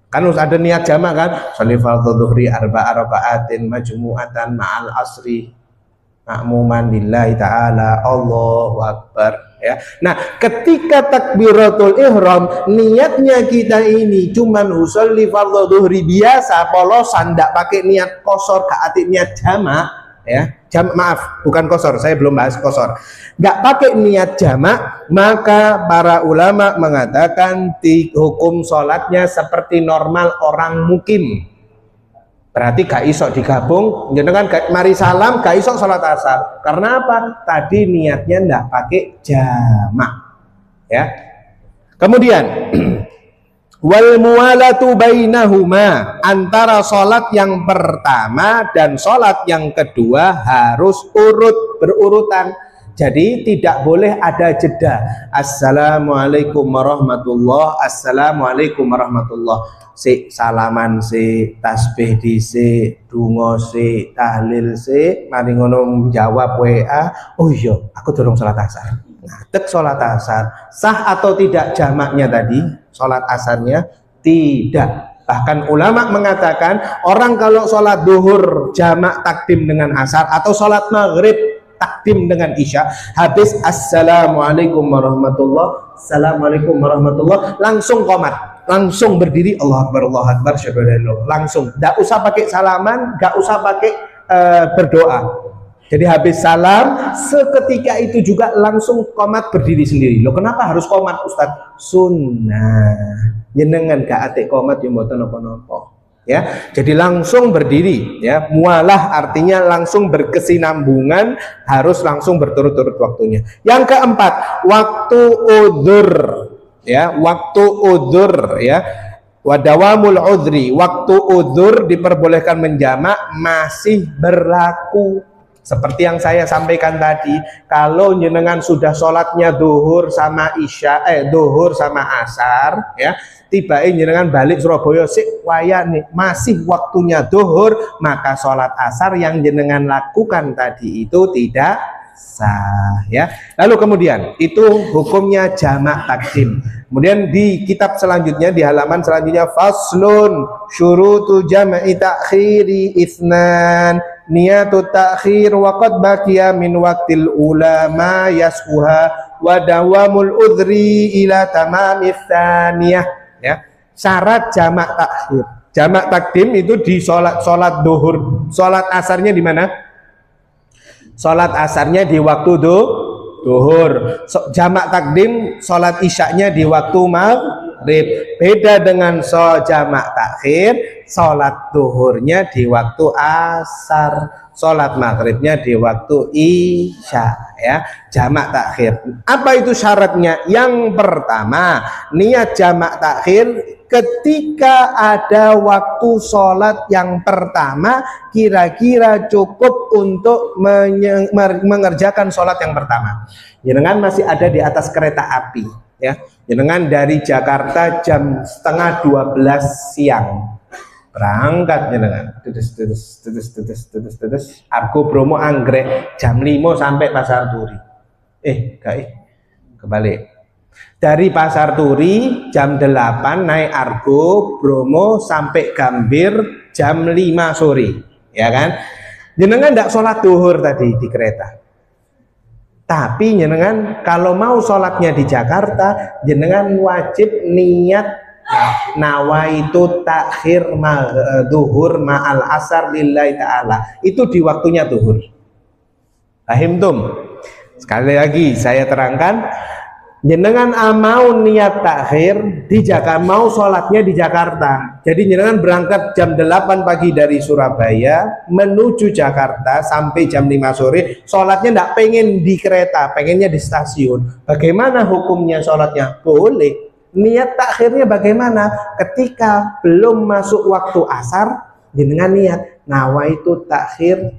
S1: Kan harus ada niat jamak kan, sholli fardhu dhuhri 4 rakaatin majmu'atan ma'al asri ma'muman lillahi ta'ala, Allahu akbar, ya. Nah, ketika takbiratul ihram, niatnya kita ini cuman usolli fardhu dhuhri biasa, polosan, ndak pakai niat kosor, gak ati niat jamak, ya. Maaf, bukan kosor, saya belum bahas kosor. Nggak pakai niat jamak, maka para ulama mengatakan hukum sholatnya seperti normal orang mukim. Berarti gak iso digabung, jenengan mari salam gak iso sholat asar. Karena apa? Tadi niatnya nggak pakai jamak, ya. Kemudian wal muwalatu bainahuma, antara sholat yang pertama dan sholat yang kedua harus berurutan. Jadi tidak boleh ada jeda. Assalamualaikum warahmatullah, assalamualaikum warahmatullah. Si salaman, si tasbih di si dungo, si tahlil, si mari ngono jawab WA. Oh iya, aku dorong sholat asar. Ngadeg sholat asar, sah atau tidak jamaknya tadi? Sholat asarnya tidak Bahkan ulama mengatakan orang kalau sholat duhur jamak takdim dengan asar atau sholat maghrib takdim dengan isya, habis assalamualaikum warahmatullah, assalamualaikum warahmatullah, langsung qomat, langsung berdiri, Allah Akbar, langsung, gak usah pakai salaman, gak usah pakai berdoa. Jadi habis salam seketika itu juga langsung qomat berdiri sendiri. Loh kenapa harus qomat Ustaz? Sunnah. Jenengan gak atik qomat yang mboten napa-napa. Ya, jadi langsung berdiri ya. Mualah artinya langsung berkesinambungan, harus langsung berturut-turut waktunya. Yang keempat, waktu udzur ya, waktu udzur ya. Wadawamul udhri, waktu udzur diperbolehkan menjamak masih berlaku. Seperti yang saya sampaikan tadi, kalau jenengan sudah sholatnya duhur sama isya, duhur sama asar, ya, tibain jenengan balik Surabaya sik waya nih, masih waktunya duhur, maka sholat asar yang jenengan lakukan tadi itu tidak sah, ya. Lalu kemudian itu hukumnya jamak takdim. Kemudian di kitab selanjutnya, di halaman selanjutnya, faslun syurutu jam'i ta'khiri itsnan niyatu ta'khir wa qad baqiya min waqtil ulama yasquha wa dawamul udhri ila tamamits tsaniyah, ya. Syarat jamak takhir, jamak takdim itu di sholat duhur. Sholat asarnya di mana? Sholat asarnya di waktu duhur. Jamak takdim sholat isyaknya di waktu maghrib. Beda dengan jamak takhir, sholat duhurnya di waktu asar, sholat maghribnya di waktu isya, ya. Jamak takhir. Apa itu syaratnya? Yang pertama, niat jamak takhir ketika ada waktu sholat yang pertama kira-kira cukup untuk mengerjakan sholat yang pertama. Jenengan masih ada di atas kereta api, ya. Jenengan dari Jakarta jam setengah 12 siang berangkat jenengan, Argo Bromo Anggrek jam 5 sampai Pasar Turi. Kebalik. Dari Pasar Turi jam 8 naik Argo Bromo sampai Gambir jam 5 sore, ya kan? Jenengan tidak sholat duhur tadi di kereta, tapi jenengan kalau mau sholatnya di Jakarta, jenengan wajib niat nawaitu takhir duhur ma'al asar lillahi ta'ala. Itu di waktunya duhur. Paham tum? Sekali lagi saya terangkan, jenengan mau niat takhir di Jakarta, mau sholatnya di Jakarta. Jadi jenengan berangkat jam 8 pagi dari Surabaya menuju Jakarta sampai jam 5 sore. Sholatnya tidak pengen di kereta, pengennya di stasiun. Bagaimana hukumnya sholatnya? Boleh. Niat takhirnya bagaimana? Ketika belum masuk waktu asar, jenengan niat nawaitu takhir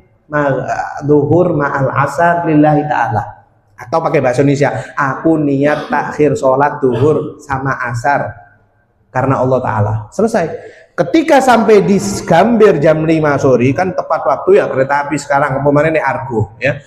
S1: duhur ma'al asar lillahi ta'ala. Atau pakai bahasa Indonesia, aku niat takhir sholat duhur sama asar karena Allah Ta'ala. Selesai. Ketika sampai di Gambir jam 5 sore, kan tepat waktu ya kereta api sekarang, kemarin ini Argo, ya.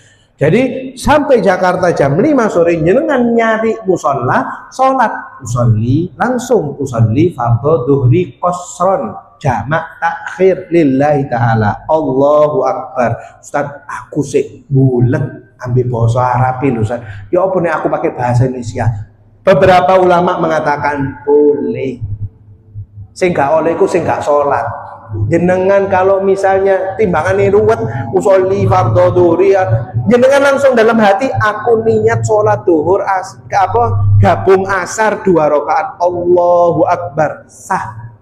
S1: Jadi sampai Jakarta jam 5 sore, jenengan nyari musola, sholat usolli, langsung usolli fardhu duhri qasron, jamak takhir lillahi ta'ala. Allahu Akbar. Ustaz, aku sih bulet ambil bahasa Arab ini Ustaz. Ya apa nih aku pakai bahasa Indonesia? Beberapa ulama mengatakan boleh. Sing gak oleh ku sing gak sholat. Jenengan kalau misalnya timbangannya ruwet, usolli fardhu duhri, jenengan langsung dalam hati, aku niat sholat duhur gabung asar 2 rakaat, Allahu Akbar, sah.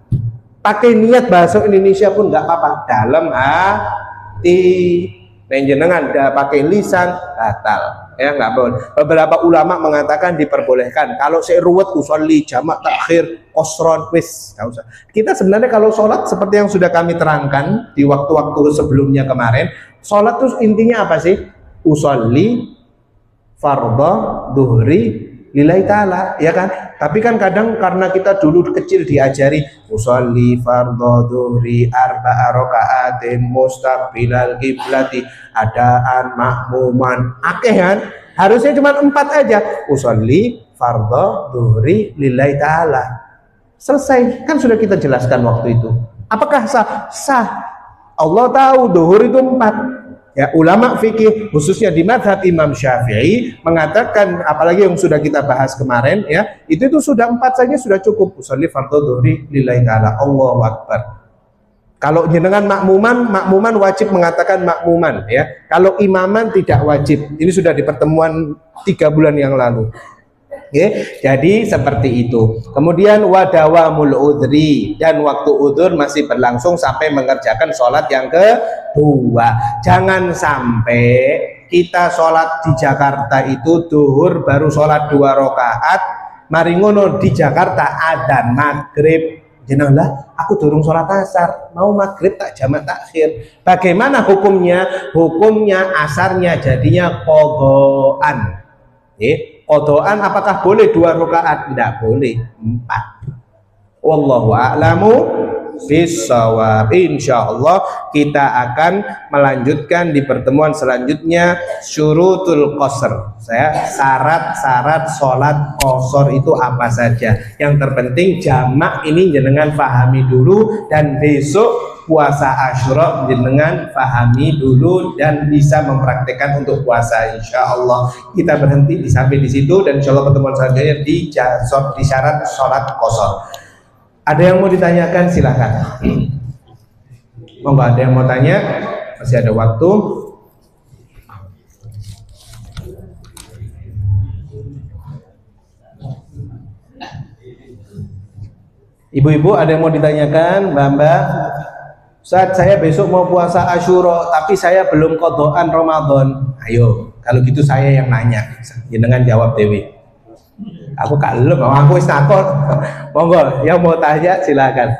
S1: Pakai niat bahasa Indonesia pun nggak apa-apa, dalam hati. Dan jenengan udah pakai lisan, batal, ya nggak boleh. Beberapa ulama mengatakan diperbolehkan. Kalau saya ruwet usolli jamak takhir qasron, wis nggak usah. Kita sebenarnya kalau sholat seperti yang sudah kami terangkan di waktu-waktu sebelumnya kemarin, sholat itu intinya apa sih? Usolli fardhu duhri lillahi ta'ala, ya kan? Tapi kan kadang karena kita dulu kecil diajari usolli fardhu duhri arba'a raka'atin mustaqbilal qiblati adaan makmuman, akeh kan? Harusnya cuma 4 aja, usolli fardhu duhri lillahi ta'ala. Selesai, kan sudah kita jelaskan waktu itu. Apakah sah? Sah. Allah tahu duhur itu 4. Ya, ulama fikih khususnya di mazhab Imam Syafi'i mengatakan, apalagi yang sudah kita bahas kemarin ya, itu sudah 4 saja sudah cukup. Usolli fardhu dhuhri lillahi ta'ala, Allahu akbar. Kalau jenengan makmuman wajib mengatakan makmuman ya. Kalau imaman tidak wajib. Ini sudah di pertemuan 3 bulan yang lalu. Oke, jadi seperti itu. Kemudian wadawamul udhri, dan waktu udzur masih berlangsung sampai mengerjakan sholat yang kedua. Jangan sampai kita sholat di Jakarta itu duhur baru sholat 2 rakaat, mari ngono di Jakarta adzan maghrib, jenenglah aku durung sholat asar, mau maghrib tak jamak takhir. Bagaimana hukumnya? Hukumnya asarnya jadinya qadhaan. Qadhaan apakah boleh 2 rakaat? Tidak boleh, 4. Wallahu a'lamu bissawab. Insyaallah kita akan melanjutkan di pertemuan selanjutnya syurutul qasr. Syarat-syarat sholat qasar itu apa saja. Yang terpenting jamak ini jenengan pahami dulu, dan besok puasa Asyura jenengan pahami dulu dan bisa mempraktekkan untuk puasa. Insyaallah kita berhenti sampai di situ, dan insyaallah pertemuan selanjutnya di syarat sholat qasar. Ada yang mau ditanyakan silahkan. Monggo, ada yang mau tanya, masih ada waktu. Ibu-ibu ada yang mau ditanyakan? Mbak-mbak, Ustaz, saya besok mau puasa Asyura tapi saya belum qadhaan Ramadan. Ayo, kalau gitu saya yang nanya, jenengan jawab dewi. Aku kalem, aku wis takon. Monggo, yang mau tanya silakan.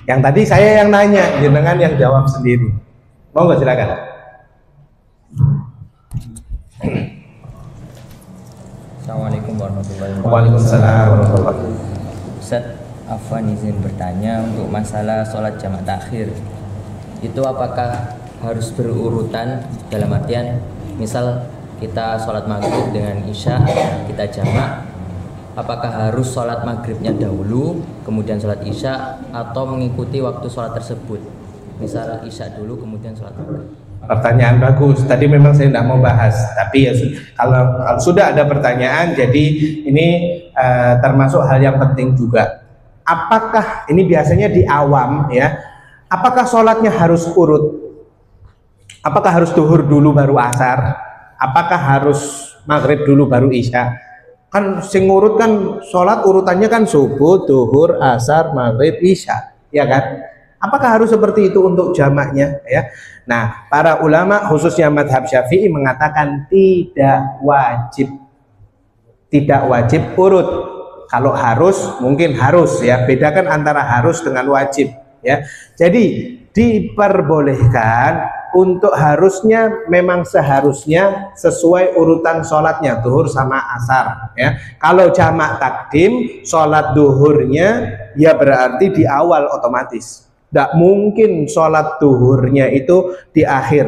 S1: Yang tadi saya yang nanya, jenengan yang jawab sendiri. Monggo silakan.
S2: Assalamualaikum warahmatullahi wabarakatuh.
S1: Waalaikumsalam warahmatullahi wabarakatuh.
S2: Ustaz, Afwan izin bertanya untuk masalah sholat jamak takhir. Itu apakah harus berurutan, dalam artian misal kita sholat maghrib dengan isya, kita jamak, apakah harus sholat maghribnya dahulu kemudian sholat isya, atau mengikuti waktu sholat tersebut, misal isya dulu kemudian sholat maghrib?
S1: Pertanyaan bagus. Tadi memang saya tidak mau bahas, tapi ya kalau sudah ada pertanyaan, jadi ini termasuk hal yang penting juga. Apakah ini biasanya di awam ya? Apakah sholatnya harus urut? Apakah harus duhur dulu baru asar? Apakah harus maghrib dulu baru isya? Kan sing ngurut kan sholat urutannya kan subuh, duhur, asar, maghrib, isya, ya kan? Apakah harus seperti itu untuk jamaknya ya? Nah, para ulama khususnya madhab Syafi'i mengatakan tidak wajib. Tidak wajib urut. Kalau harus, mungkin harus ya. Bedakan antara harus dengan wajib ya. Jadi diperbolehkan untuk harusnya, memang seharusnya sesuai urutan sholatnya, duhur sama asar ya. Kalau jamak takdim, sholat duhurnya ya berarti di awal otomatis. Tidak mungkin sholat duhurnya itu di akhir,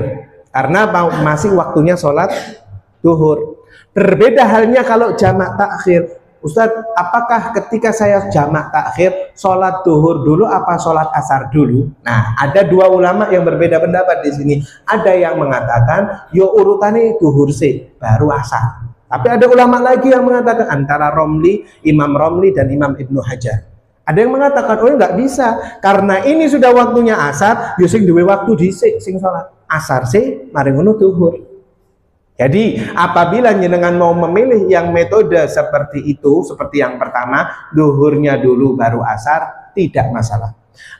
S1: karena masih waktunya sholat duhur. Berbeda halnya kalau jamak takhir. Ustadz, apakah ketika saya jamak takhir sholat duhur dulu apa sholat asar dulu? Nah, ada 2 ulama yang berbeda pendapat di sini. Ada yang mengatakan yo urutannya duhur sih baru asar. Tapi ada ulama lagi yang mengatakan, antara Imam Romli dan Imam Ibnu Hajar. Ada yang mengatakan, oh nggak bisa, karena ini sudah waktunya asar, yo sing duwe waktu dhisik sing sholat asar sih mari ngono duhur. Jadi apabila jenengan mau memilih yang metode seperti itu, seperti yang pertama, duhurnya dulu baru asar, tidak masalah.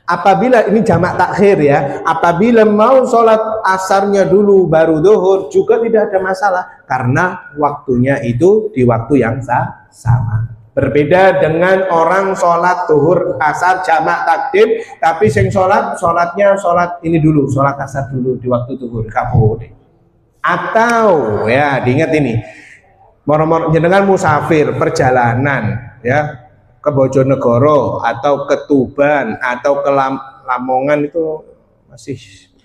S1: Apabila ini jamak takhir ya, apabila mau sholat asarnya dulu baru duhur juga tidak ada masalah, karena waktunya itu di waktu yang sama. Berbeda dengan orang sholat duhur asar jamak takdim, tapi sing sholatnya sholat ini dulu, sholat asar dulu di waktu duhur, kabeh. Atau ya diingat ini, jenengan musafir perjalanan ya ke Bojonegoro atau ke Tuban atau ke Lamongan, itu masih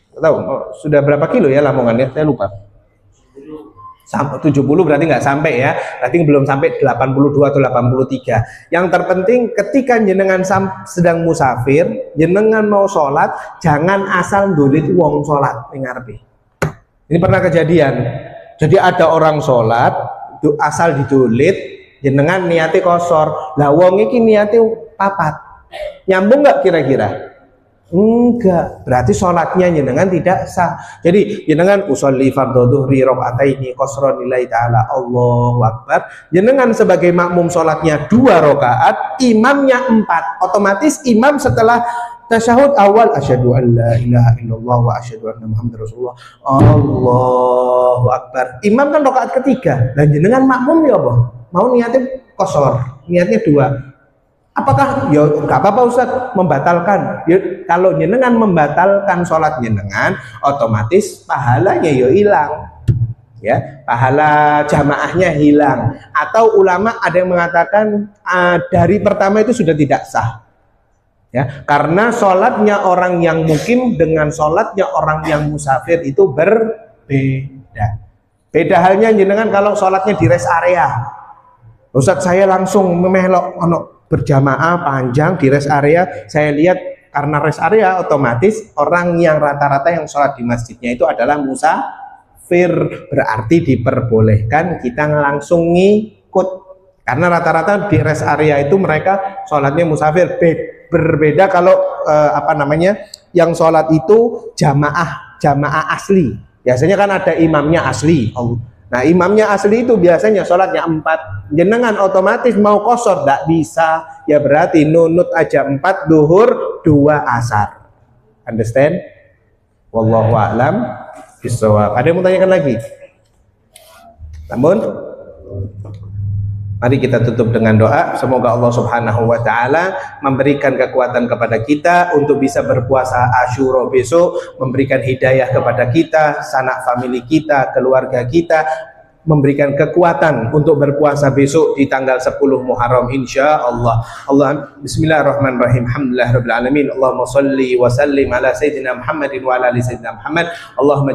S1: tahu sudah berapa kilo ya Lamongan ya, saya lupa. Sampai 70 berarti nggak sampai ya, berarti belum sampai 82 atau 83. Yang terpenting ketika jenengan sedang musafir, jenengan mau sholat, jangan asal ndulit wong sholat ngarepe. Ini pernah kejadian. Jadi ada orang sholat, asal didulit, jenengan niati kosor, lah wong iki niati papat. Nyambung nggak kira-kira? Enggak, berarti sholatnya jenengan tidak sah. Jadi jenengan usolli fardhu dhuhri rakaataini qasran lillahi ta'ala Allahu akbar. Jenengan sebagai makmum sholatnya 2 rakaat, imamnya 4. Otomatis imam setelah tasyahud awal asyhadu an la ilaha illallah wa asyhadu anna muhammadar rasulullah Allahu akbar. Imam kan rakaat ketiga. Dan jenengan makmum ya apa? Mau niatnya qasar, niatnya 2. Apakah ya nggak apa-apa Ustaz membatalkan ya, kalau jenengan membatalkan sholat jenengan otomatis pahalanya ya hilang ya, pahala jamaahnya hilang. Atau ulama ada yang mengatakan dari pertama itu sudah tidak sah ya, karena sholatnya orang yang mukim dengan sholatnya orang yang musafir itu berbeda. Beda halnya jenengan kalau sholatnya di rest area. Ustaz saya langsung memelok berjamaah panjang di rest area, saya lihat karena rest area otomatis orang yang rata-rata yang sholat di masjidnya itu adalah musafir, berarti diperbolehkan kita langsung ngikut karena rata-rata di rest area itu mereka sholatnya musafir. Berbeda kalau yang sholat itu jamaah asli, biasanya kan ada imamnya asli. Nah imamnya asli itu biasanya sholatnya 4, jenengan otomatis mau qasar tidak bisa ya, berarti nunut aja 4 duhur 2 asar. Understand? Wallahu a'lam bishawab. Ada yang mau tanyakan lagi? Namun mari kita tutup dengan doa. Semoga Allah Subhanahu wa ta'ala memberikan kekuatan kepada kita untuk bisa berpuasa Asyura besok, memberikan hidayah kepada kita, sanak famili kita, keluarga kita, memberikan kekuatan untuk berpuasa besok di tanggal 10 Muharram insyaallah. Bismillahirrahmanirrahim. Alhamdulillahirabbil alamin. Allahumma shalli wa sallim ala sayyidina Muhammadin wa ala ali sayyidina Muhammad. Allahumma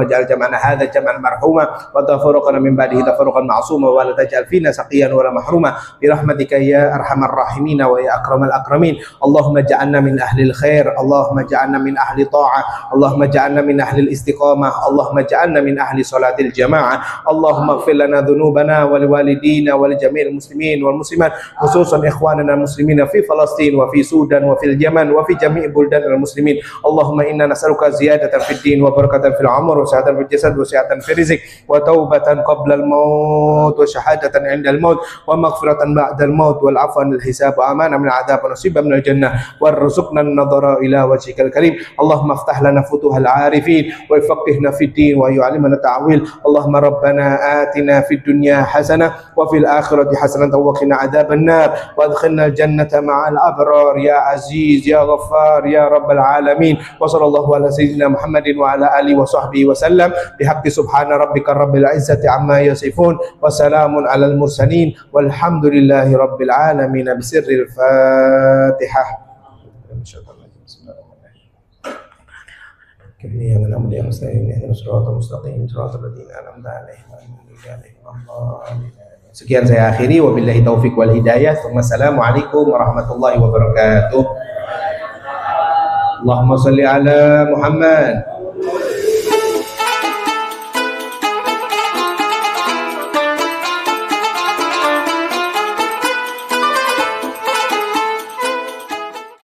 S1: ja'al jam'ana hadza jam'an marhuma wa tafarraqana min ba'dihi tafarruqan ma'suma wa la taj'al fina saqiyan wa la mahruma bi rahmatika ya arhamar rahimin wa ya akramal akramin. Allahumma ja'alna min ahlil khair, Allahumma ja'alna min ahli ta'ah, Allahumma ja'alna min ahli istiqamah, Allahumma ja'alna min ahli salatil jamaah. Allahumma ighfir lana dhunubana wa liwalidina wa li jami'il muslimin wal muslimat, khususan ikhwanana muslimin fi Palestin wa fi Sudan wa fil Yaman wa fi jami' buldan al muslimin. Allahumma inna nas'aluka ziyadatan fid din wa barakatan fil umur wa sihatan fil jasad wa sihatan fil rizq wa taubatan qabla al maut wa shahadatan 'inda al maut wa maghfiratan ba'da al maut wal 'afwan lil hisab wa amana min al 'adzab wa nasiban min al jannah warzuqna an-nadhara ila wajhikal karim. Allahumma iftah lana futuhal 'arifin wa faqihna fid din wa yu'allimna ta'wil. Allahumma rabbana آتنا في الدنيا حسنة وفي الآخرة حسنة وقنا عذاب النار وادخلنا الجنة مع الأبرار يا عزيز يا غفار يا رب العالمين. وصلى الله على سيدنا محمد وعلى آله وصحبه وسلم بحق سبحان ربك رب العزة عما يصفون وسلام على المرسلين والحمد لله رب العالمين بسر الفاتحة. yang namanya mustaqim shiratal ladzina an'amta 'alaihim. Sekian saya akhiri, wabillahi taufik wal hidayah. Wassalamualaikum warahmatullahi wabarakatuh. Allahumma shalli ala Muhammad